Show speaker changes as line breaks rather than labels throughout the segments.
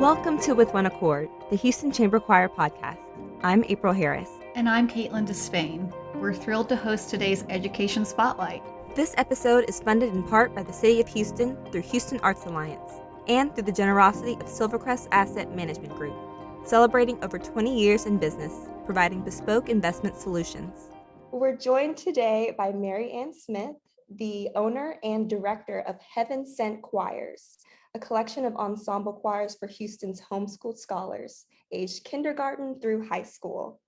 Welcome to With One Accord, the Houston Chamber Choir podcast. I'm April Harris.
And I'm Caitlin Despain. We're thrilled to host today's Education Spotlight.
This episode is funded in part by the City of Houston through Houston Arts Alliance and through the generosity of Silvercrest Asset Management Group, celebrating over 20 years in business, providing bespoke investment solutions.
We're joined today by Merri Ann Smith, the owner and director of Heaven Sent Choirs, a collection of ensemble choirs for Houston's homeschooled scholars, aged kindergarten through high school.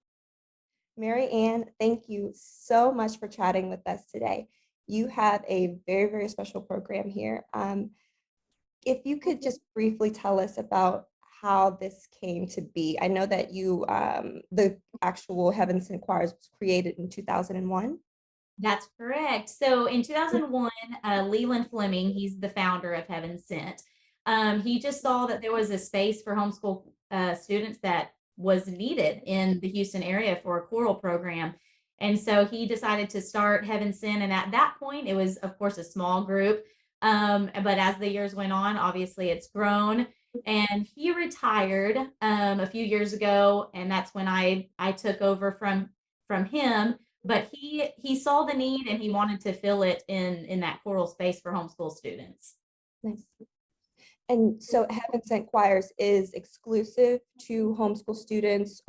Merri Ann, thank you so much for chatting with us today. You have a very, very special program here. If you could just briefly tell us about how this came to be. I know that the actual Heaven Sent Choirs was created in 2001.
That's correct. So in 2001, Leland Fleming, he's the founder of Heaven Sent. He just saw that there was a space for homeschool students that was needed in the Houston area for a choral program. And so he decided to start Heaven Sent. And at that point, it was, of course, a small group. But as the years went on, obviously it's grown. And he retired a few years ago. And that's when I took over from him. But he saw the need and he wanted to fill it in that choral space for homeschool students.
Nice. And so Heaven Sent Choirs is exclusive to homeschool students,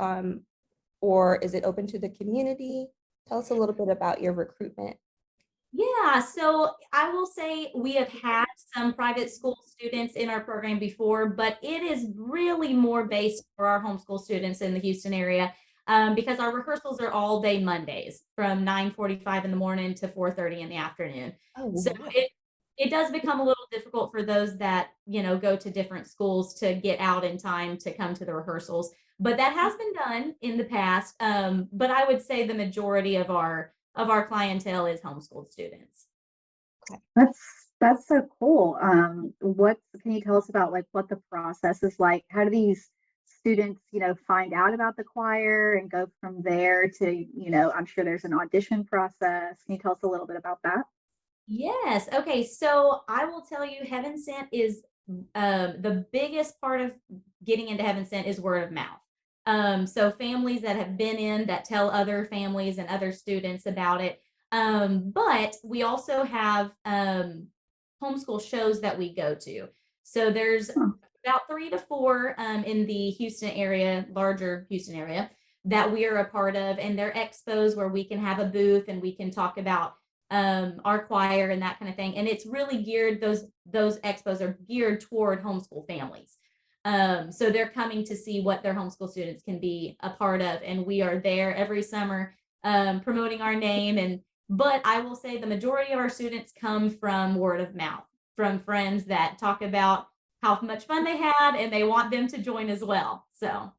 or is it open to the community? Tell us a little bit about your recruitment.
Yeah, so I will say we have had some private school students in our program before, but it is really more based for our homeschool students in the Houston area. Because our rehearsals are all day Mondays from 9:45 in the morning to 4:30 in the afternoon.
Oh,
So
wow.
it does become a little difficult for those that, go to different schools to get out in time to come to the rehearsals. But that has been done in the past. But I would say the majority of our clientele is homeschooled students.
Okay.
That's so cool. What can you tell us about what the process is like? How do these students, find out about the choir and go from there to, I'm sure there's an audition process. Can you tell us a little bit about that?
Yes. Okay. So I will tell you, Heaven Sent is the biggest part of getting into Heaven Sent is word of mouth. So families that have been in that tell other families and other students about it. But we also have homeschool shows that we go to. So there's about 3 to 4 in the Houston area, larger Houston area, that we are a part of. And they're expos where we can have a booth and we can talk about our choir and that kind of thing. And it's really geared, those expos are geared toward homeschool families. So they're coming to see what their homeschool students can be a part of. And we are there every summer promoting our name. But I will say the majority of our students come from word of mouth, from friends that talk about how much fun they had and they want them to join as well. So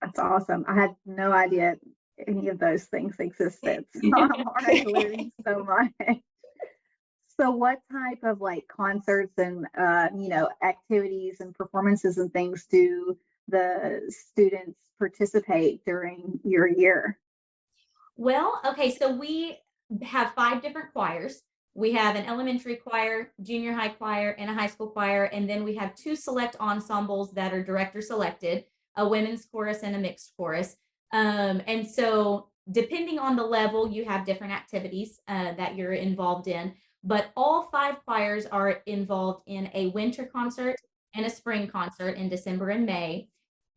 that's awesome. I had no idea any of those things existed. So I'm already learning so much. So what type of concerts and activities and performances and things do the students participate during your year?
Well, okay, so we have 5 different choirs. We have an elementary choir, junior high choir, and a high school choir. And then we have 2 select ensembles that are director selected, a women's chorus and a mixed chorus. And so depending on the level, you have different activities that you're involved in. But all 5 choirs are involved in a winter concert and a spring concert in December and May.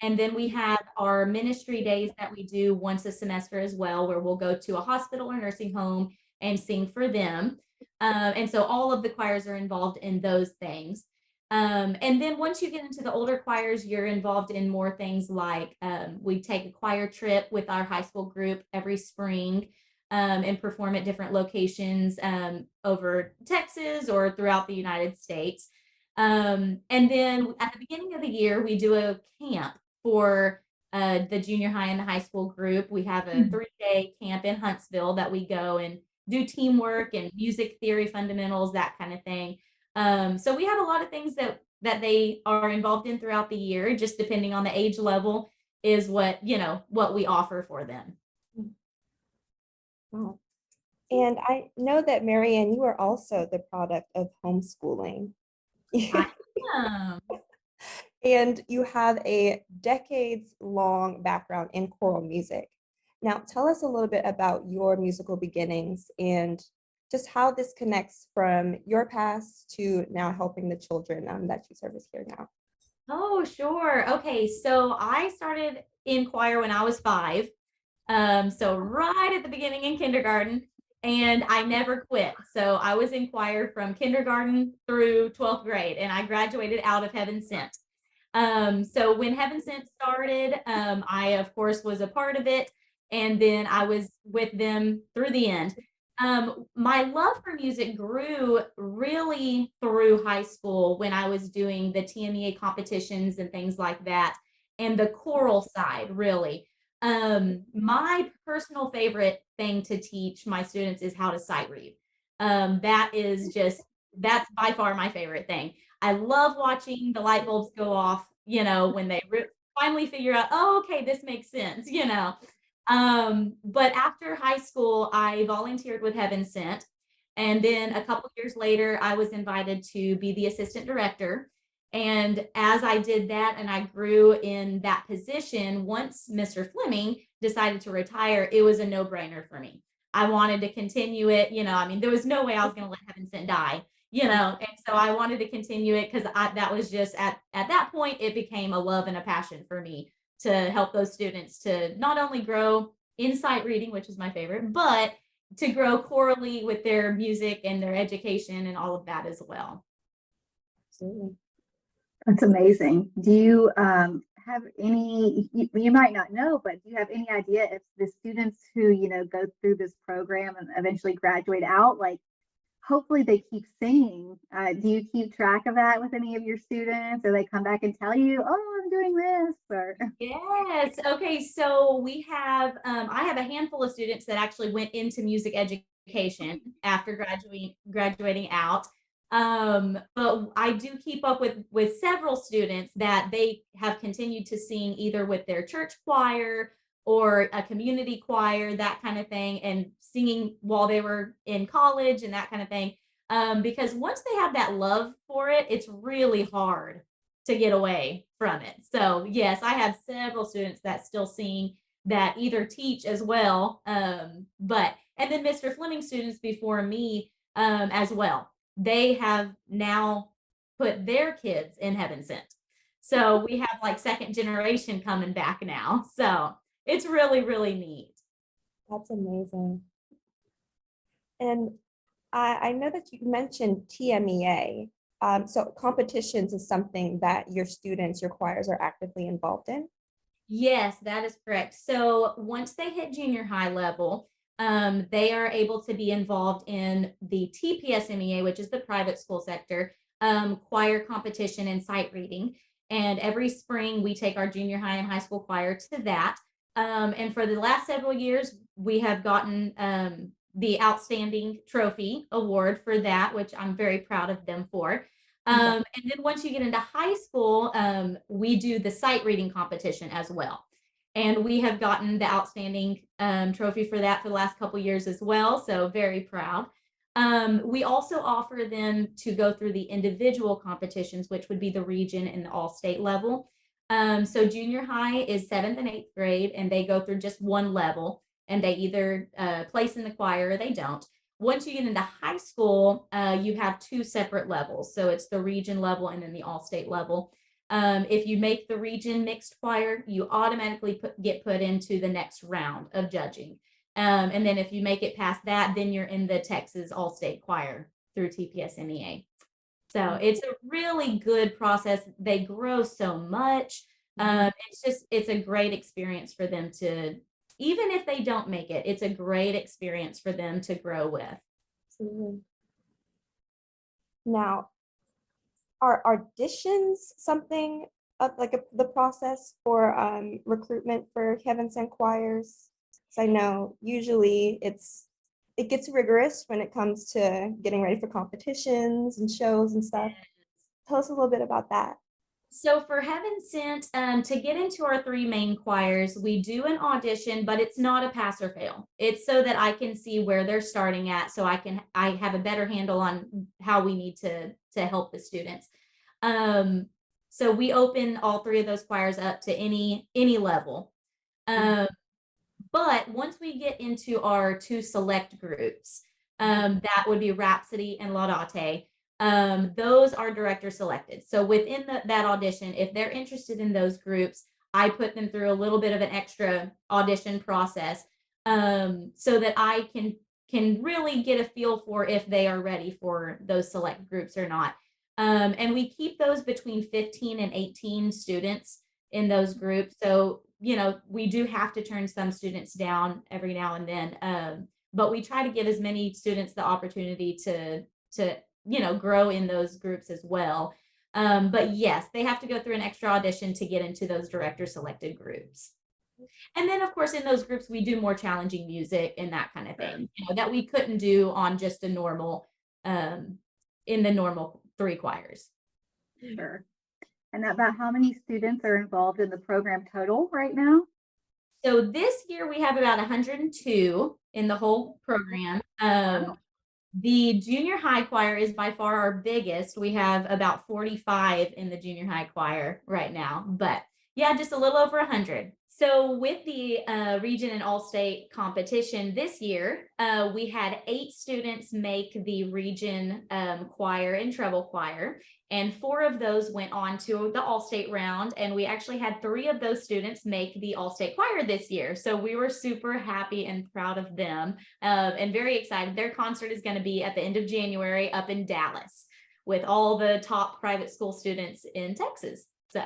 And then we have our ministry days that we do once a semester as well, where we'll go to a hospital or nursing home and sing for them. And so all of the choirs are involved in those things. And then once you get into the older choirs, you're involved in more things like we take a choir trip with our high school group every spring and perform at different locations over Texas or throughout the United States. And then at the beginning of the year, we do a camp for the junior high and the high school group. We have a 3-day camp in Huntsville that we go and do teamwork and music theory fundamentals, that kind of thing. So we have a lot of things that they are involved in throughout the year, just depending on the age level is what we offer for them.
Wow. And I know that Merri Ann, you are also the product of homeschooling.
I am.
And you have a decades-long background in choral music. Now, tell us a little bit about your musical beginnings and just how this connects from your past to now helping the children that you service here now.
Oh, sure. Okay, so I started in choir when I was 5. So right at the beginning in kindergarten, and I never quit. So I was in choir from kindergarten through 12th grade, and I graduated out of Heaven Sent. So when Heaven Sent started, I of course was a part of it, and then I was with them through the end. My love for music grew really through high school when I was doing the TMEA competitions and things like that, and the choral side, really. My personal favorite thing to teach my students is how to sight read. That is just, that's by far my favorite thing. I love watching the light bulbs go off, when they finally figure out, oh, okay, this makes sense. But after high school, I volunteered with Heaven Sent. And then a couple years later, I was invited to be the assistant director. And as I did that and I grew in that position, once Mr. Fleming decided to retire, it was a no brainer for me. I wanted to continue it. I mean, there was no way I was going to let Heaven Sent die. And so I wanted to continue it because that was just at that point, it became a love and a passion for me to help those students to not only grow in sight reading, which is my favorite, but to grow chorally with their music and their education and all of that as well.
Absolutely.
That's amazing. Do you have any, you might not know, but do you have any idea if the students who, go through this program and eventually graduate out, like, hopefully they keep singing. Do you keep track of that with any of your students, or they come back and tell you, oh, I'm doing this? Or
Yes. Okay. So I have a handful of students that actually went into music education after graduating out. But I do keep up with several students that they have continued to sing either with their church choir or a community choir, that kind of thing, and singing while they were in college and that kind of thing. Because once they have that love for it, it's really hard to get away from it. So yes, I have several students that still sing that either teach as well. And then Mr. Fleming students before me as well. They have now put their kids in Heaven Sent. So we have like second generation coming back now. So it's really, really neat.
That's amazing. And I know that you mentioned TMEA. So competitions is something that your students, your choirs are actively involved in?
Yes, that is correct. So once they hit junior high level, they are able to be involved in the TPSMEA, which is the private school sector, choir competition and sight reading. And every spring, we take our junior high and high school choir to that. And for the last several years, we have gotten the Outstanding Trophy Award for that, which I'm very proud of them for. And then once you get into high school, we do the sight reading competition as well. And we have gotten the Outstanding Trophy for that for the last couple years as well. So very proud. We also offer them to go through the individual competitions, which would be the region and the all state level. So junior high is 7th and 8th grade, and they go through just one level, and they either place in the choir or they don't. Once you get into high school, you have 2 separate levels. So it's the region level and then the all state level. If you make the region mixed choir, you automatically get put into the next round of judging. And then if you make it past that, then you're in the Texas all state choir through TPSMEA. So it's a really good process. They grow so much. It's a great experience for them to, even if they don't make it, it's a great experience for them to grow with.
Absolutely. Now, are auditions something of the process for recruitment for Heaven Sent choirs? Because I know usually it gets rigorous when it comes to getting ready for competitions and shows and stuff. Tell us a little bit about that.
So for Heaven Sent, to get into our 3 main choirs, we do an audition, but it's not a pass or fail. It's so that I can see where they're starting at, so I have a better handle on how we need to help the students. So we open all three of those choirs up to any level. But once we get into our two select groups, that would be Rhapsody and Laudate. Those are director selected. So within that audition, if they're interested in those groups, I put them through a little bit of an extra audition process, so that I can really get a feel for if they are ready for those select groups or not. And we keep those between 15 and 18 students in those groups. So, we do have to turn some students down every now and then. But we try to give as many students the opportunity to grow in those groups as well. But yes, they have to go through an extra audition to get into those director selected groups. And then, of course, in those groups, we do more challenging music and that kind of thing, that we couldn't do on just a normal, in the normal three choirs.
Sure. And about how many students are involved in the program total right now?
So this year we have about 102 in the whole program.
Wow.
The junior high choir is by far our biggest. We have about 45 in the junior high choir right now, but yeah, just a little over 100. So with the region and all-state competition this year, we had 8 students make the region choir and treble choir, and 4 of those went on to the all-state round, and we actually had 3 of those students make the all-state choir this year. So we were super happy and proud of them, and very excited. Their concert is going to be at the end of January up in Dallas with all the top private school students in Texas. So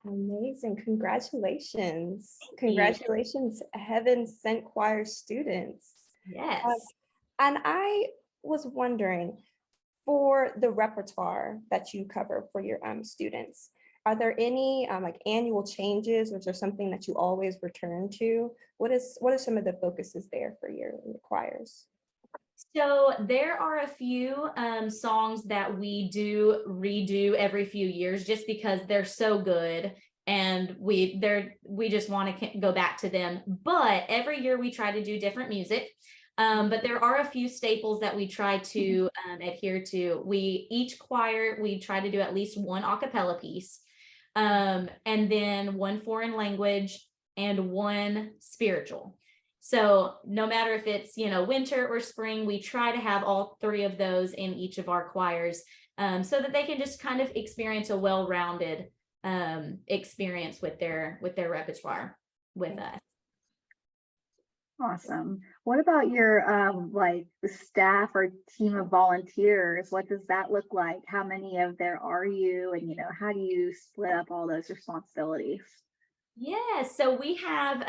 Amazing. Congratulations.
thank you.
Congratulations, Heaven Sent Choir students.
Yes.
And I was wondering, for the repertoire that you cover for your students, are there any like annual changes, or is there something that you always return to? What are some of the focuses there for your choirs?
So there are a few songs that we do redo every few years just because they're so good and we just want to go back to them. But every year we try to do different music. But there are a few staples that we try to adhere to. Each choir, we try to do at least one a cappella piece, and then one foreign language and one spiritual. So no matter if it's, winter or spring, we try to have all 3 of those in each of our choirs, so that they can just kind of experience a well-rounded experience with their repertoire with us.
Awesome. What about your like the staff or team of volunteers? What does that look like? How many of there are you? And how do you split up all those responsibilities?
Yes, so we have,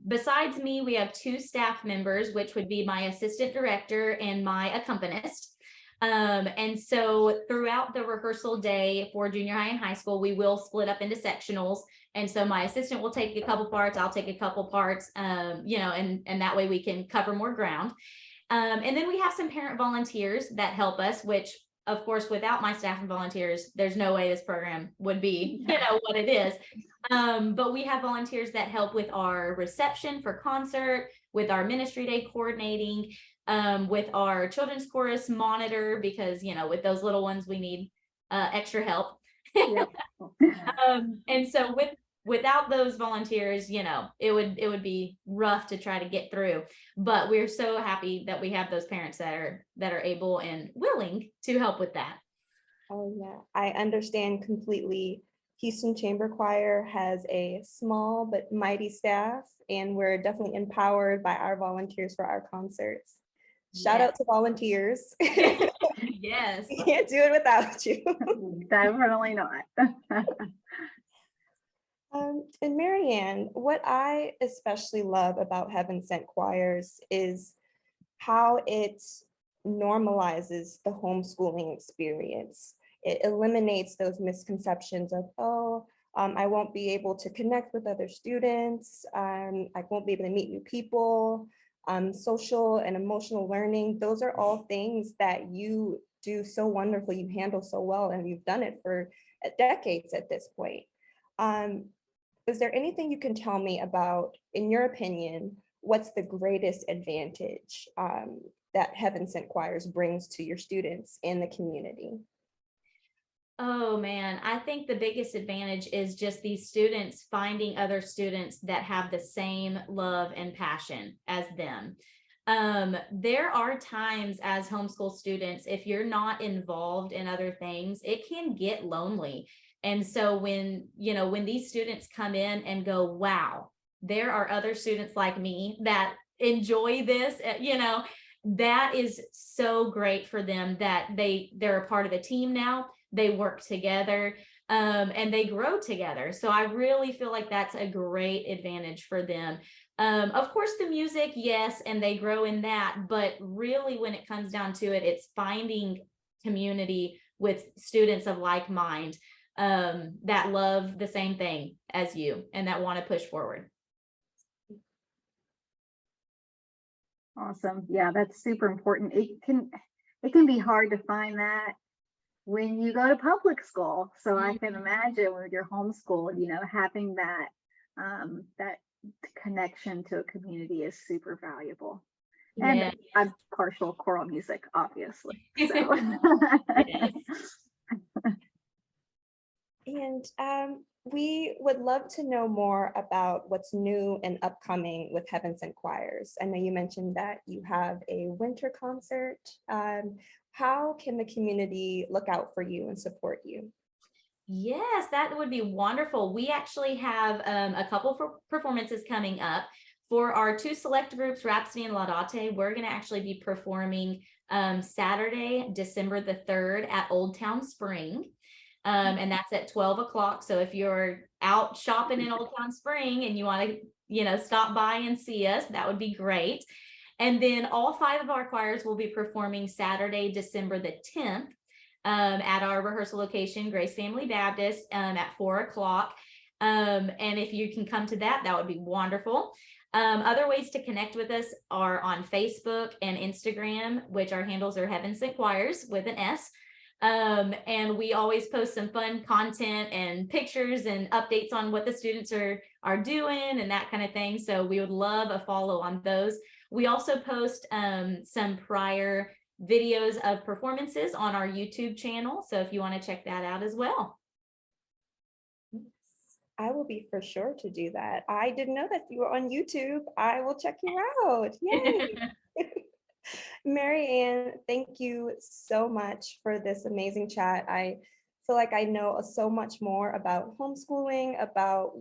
besides me, we have 2 staff members, which would be my assistant director and my accompanist. And so throughout the rehearsal day for junior high and high school, we will split up into sectionals. And so my assistant will take a couple parts, I'll take a couple parts, and that way we can cover more ground. And then we have some parent volunteers that help us, which of course, without my staff and volunteers, there's no way this program would be, what it is. But we have volunteers that help with our reception for concert, with our ministry day coordinating, with our children's chorus monitor, because, with those little ones, we need extra help. And so without those volunteers, it would be rough to try to get through. But we're so happy that we have those parents that are able and willing to help with that.
Oh yeah, I understand completely. Houston Chamber Choir has a small but mighty staff, and we're definitely empowered by our volunteers for our concerts. Shout out to volunteers.
Yes.
We can't do it without you.
Definitely not.
And Merri Ann, what I especially love about Heaven Sent Choirs is how it normalizes the homeschooling experience. It eliminates those misconceptions of, I won't be able to connect with other students. I won't be able to meet new people. Social and emotional learning, those are all things that you do so wonderfully, you handle so well, and you've done it for decades at this point. Is there anything you can tell me about, in your opinion, what's the greatest advantage that Heaven Sent Choirs brings to your students and the community?
Oh man, I think the biggest advantage is just these students finding other students that have the same love and passion as them. There are times as homeschool students, if you're not involved in other things, it can get lonely. And so when these students come in and go, wow, there are other students like me that enjoy this, that is so great for them that they're a part of a team now. They work together, and they grow together. So I really feel like that's a great advantage for them. Of course, the music, yes, and they grow in that. But really, when it comes down to it, it's finding community with students of like mind, that love the same thing as you and that want to push forward.
Awesome. Yeah, that's super important. It can be hard to find that when you go to public school. So I can imagine when you're homeschooled, having that connection to a community is super valuable. And
Yeah.
I'm partial choral music, obviously. So
Yes.
And we would love to know more about what's new and upcoming with Heaven Sent Choirs. I know you mentioned that you have a winter concert. How can the community look out for you and support you?
Yes, that would be wonderful. We actually have a couple for performances coming up. For our two select groups, Rhapsody and Laudate, we're going to actually be performing Saturday, December the 3rd at Old Town Spring. And that's at 12 o'clock. So if you're out shopping in Old Town Spring and you want to, stop by and see us, that would be great. And then all 5 of our choirs will be performing Saturday, December the 10th, at our rehearsal location, Grace Family Baptist, at 4 o'clock. And if you can come to that, that would be wonderful. Other ways to connect with us are on Facebook and Instagram, which our handles are Heaven Sent Choirs with an S. And we always post some fun content and pictures and updates on what the students are doing and that kind of thing. So we would love a follow on those. We also post some prior videos of performances on our YouTube channel. So if you want to check that out as well.
I will be for sure to do that. I didn't know that you were on YouTube. I will check you out. Yay. Merri Ann, thank you so much for this amazing chat. I feel like I know so much more about homeschooling, about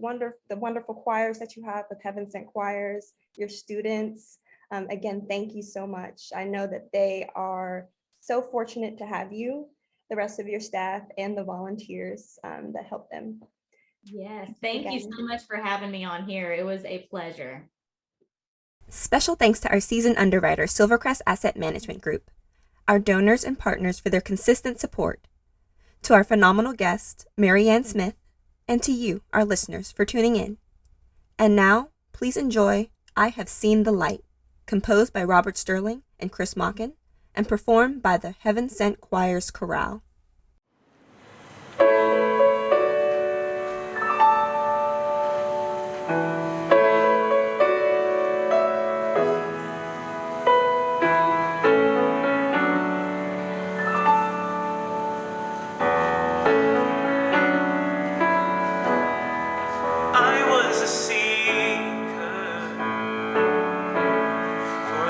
the wonderful choirs that you have with Heaven Sent Choirs, your students. Again, thank you so much. I know that they are so fortunate to have you, the rest of your staff, and the volunteers that help them.
Yes, thank you so much for having me on here. It was a pleasure.
Special thanks to our seasoned underwriter, Silvercrest Asset Management Group, our donors and partners for their consistent support, to our phenomenal guest, Merri Ann Smith, and to you, our listeners, for tuning in. And now, please enjoy I Have Seen the Light, composed by Robert Sterling and Chris Mockin, and performed by the Heaven Sent Choirs Chorale.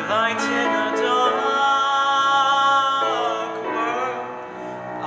Light in a dark world,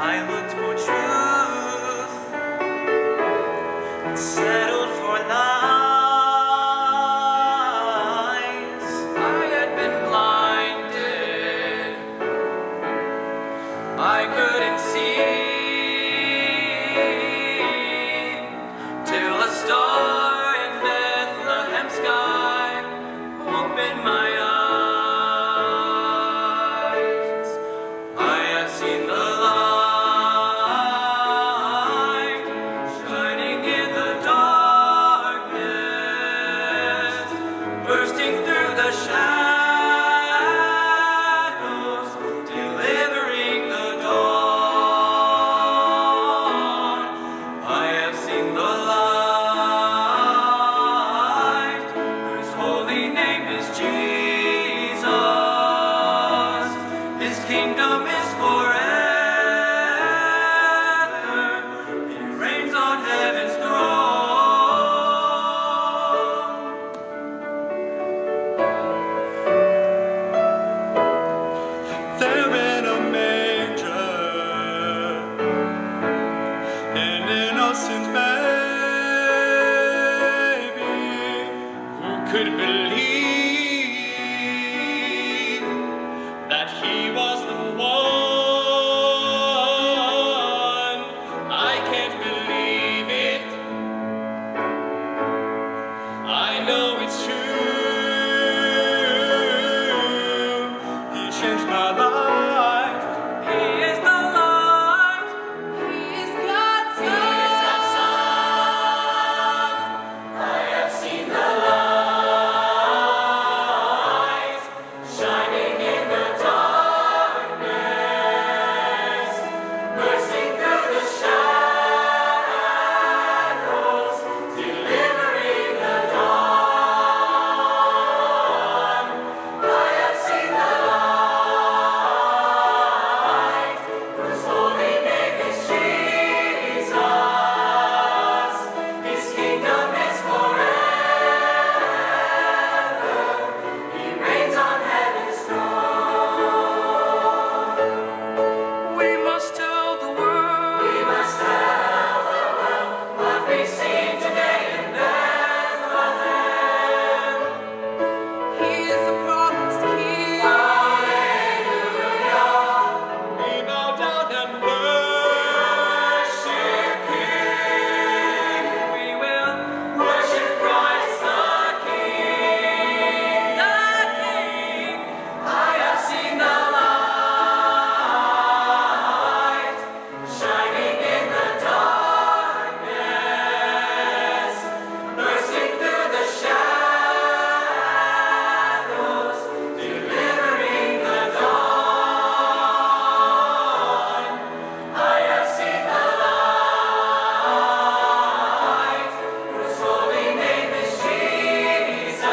could believe that he was the one. I can't believe it. I know it's true. He changed my life. He is the light. He is God's son. He is God's son. I have seen the light shining in the darkness, bursting through the shadows, delivering the dawn. I have seen the light, whose holy name is Jesus. His kingdom is forever. He reigns on heaven's throne. We must tell the world. We must tell the world what we see today in Bethlehem. He is the promised King. Hallelujah. We bow down and worship Him. We will worship Christ the King. The King. I have seen the light shining in the darkness, bursting through the shadows, delivering the dawn. I have seen the light, whose holy name is Jesus.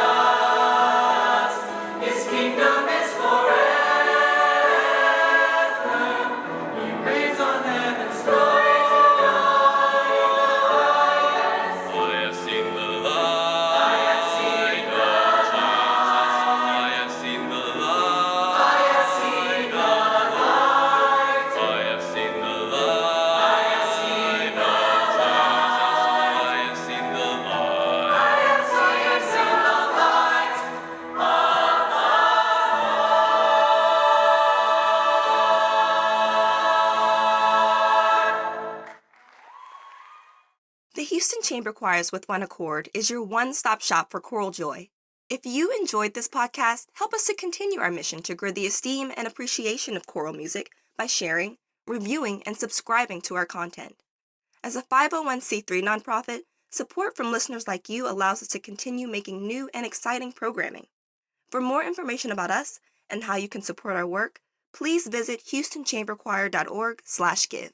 His kingdom is forever. He reigns on heaven's throne. I have seen the light. I have seen the light. I have seen the light. I have seen the light. I have seen the light. I have seen the light. I have seen the light. I have seen the light of the
The Houston Chamber Choirs with One Accord is your one-stop shop for choral joy. If you enjoyed this podcast, help us to continue our mission to grow the esteem and appreciation of choral music by sharing, reviewing, and subscribing to our content. As a 501c3 nonprofit, support from listeners like you allows us to continue making new and exciting programming. For more information about us and how you can support our work, please visit houstonchamberchoir.org/give.